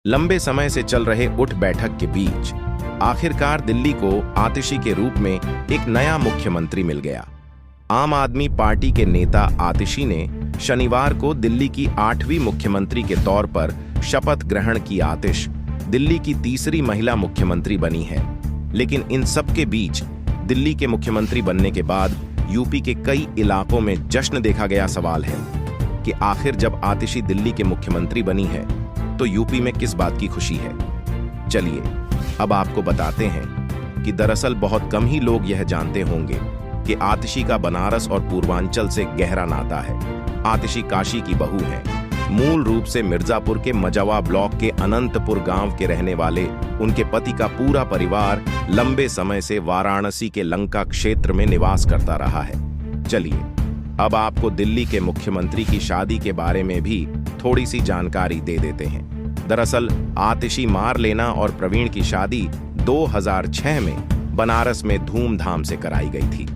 लंबे समय से चल रहे उठ बैठक के बीच आखिरकार दिल्ली को आतिशी के रूप में एक नया मुख्यमंत्री मिल गया। आम आदमी पार्टी के नेता आतिशी ने शनिवार को दिल्ली की 8वीं मुख्यमंत्री के तौर पर शपथ ग्रहण की। आतिश दिल्ली की तीसरी महिला मुख्यमंत्री बनी है। लेकिन इन सब के बीच दिल्ली के मुख्यमंत्री बनने के बाद यूपी के कई इलाकों में जश्न देखा गया। सवाल है कि आखिर जब आतिशी दिल्ली के मुख्यमंत्री बनी है तो यूपी में किस बात की खुशी है। चलिए अब आपको बताते हैं कि दरअसल बहुत कम ही लोग यह जानते होंगे कि आतिशी का बनारस और पूर्वांचल से गहरा नाता है। आतिशी काशी की बहू हैं। मूल रूप से मिर्जापुर के मजावा ब्लॉक के अनंतपुर गांव के रहने वाले उनके पति का पूरा परिवार लंबे समय से वाराणसी के लंका क्षेत्र में निवास करता रहा है। चलिए अब आपको दिल्ली के मुख्यमंत्री की शादी के बारे में भी थोड़ी सी जानकारी दे देते हैं। दरअसल आतिशी मारलेना और प्रवीण की शादी 2006 में बनारस में धूमधाम से कराई गई थी।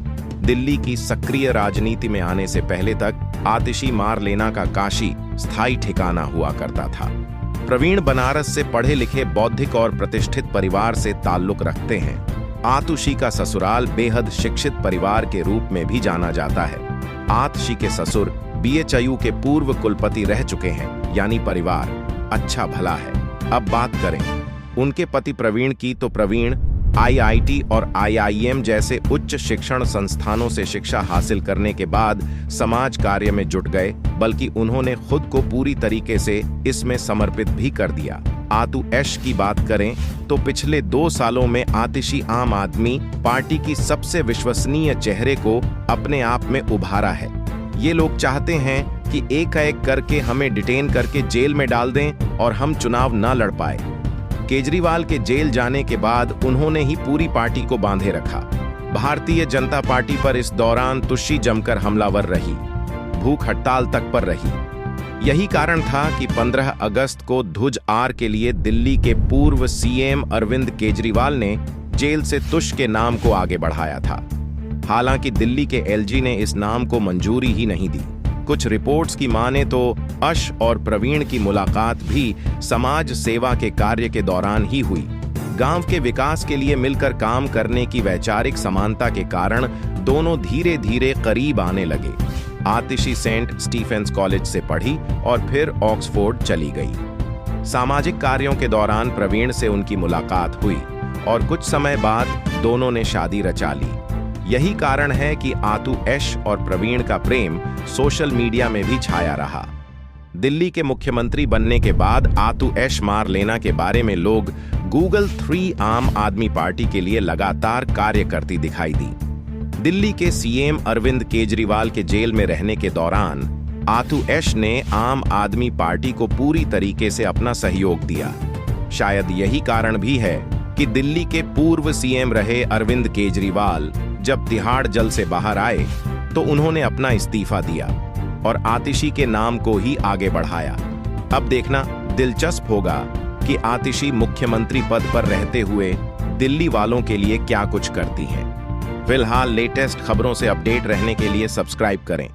दिल्ली की सक्रिय राजनीति में आने से पहले तक आतिशी मारलेना का काशी स्थायी ठिकाना हुआ करता था। प्रवीण बनारस से पढ़े लिखे बौद्धिक और प्रतिष्ठित परिवार से ताल्लुक रखते हैं। आतिशी का ससुराल बेहद शिक्षित परिवार के रूप में भी जाना जाता है। आतिशी के ससुर BHU के पूर्व कुलपति रह चुके हैं, यानी परिवार अच्छा भला है। अब बात करें उनके पति प्रवीण की तो प्रवीण IIT और IIM जैसे उच्च शिक्षण संस्थानों से शिक्षा हासिल करने के बाद समाज कार्य में जुट गए, बल्कि उन्होंने खुद को पूरी तरीके से इसमें समर्पित भी कर दिया। आतिशी की बात करें तो पिछले 2 सालों में आतिशी आम आदमी पार्टी की सबसे विश्वसनीय चेहरे को अपने आप में उभारा है। ये लोग चाहते हैं कि एक करके हमें डिटेन करके जेल में डाल दें और हम चुनाव न लड़ पाए। केजरीवाल के जेल जाने के बाद उन्होंने ही पूरी पार्टी को बांधे रखा। भारतीय जनता पार्टी पर इस दौरान तुष्टी जमकर हमलावर रही, भूख हड़ताल तक पर रही। यही कारण था कि 15 अगस्त को ध्वज आर के लिए दिल्ली के पूर्व CM अरविंद केजरीवाल ने जेल से तुष के नाम को आगे बढ़ाया था। हालांकि दिल्ली के LG ने इस नाम को मंजूरी ही नहीं दी। कुछ रिपोर्ट्स की माने तो अश और प्रवीण की मुलाकात भी समाज सेवा के कार्य के दौरान ही हुई। गांव के विकास के लिए मिलकर काम करने की वैचारिक समानता के कारण दोनों धीरे धीरे करीब आने लगे। आतिशी सेंट स्टीफेंस कॉलेज से पढ़ी और फिर ऑक्सफोर्ड चली गई। सामाजिक कार्यों के दौरान प्रवीण से उनकी मुलाकात हुई और कुछ समय बाद दोनों ने शादी रचा ली। यही कारण है कि आतिशी और प्रवीण का प्रेम सोशल मीडिया में भी छाया रहा। दिल्ली के मुख्यमंत्री बनने के बाद आतिशी मारलेना के बारे में लोग गूगल 3 आम आदमी पार्टी के लिए लगातार कार्य करती दिखाई दी। दिल्ली के CM अरविंद केजरीवाल के जेल में रहने के दौरान आतिशी ने आम आदमी पार्टी को पूरी तरीके से अपना सहयोग दिया। शायद यही कारण भी है कि दिल्ली के पूर्व CM रहे अरविंद केजरीवाल जब तिहाड़ जेल से बाहर आए तो उन्होंने अपना इस्तीफा दिया और आतिशी के नाम को ही आगे बढ़ाया। अब देखना दिलचस्प होगा कि आतिशी मुख्यमंत्री पद पर रहते हुए दिल्ली वालों के लिए क्या कुछ करती हैं। फिलहाल लेटेस्ट खबरों से अपडेट रहने के लिए सब्सक्राइब करें।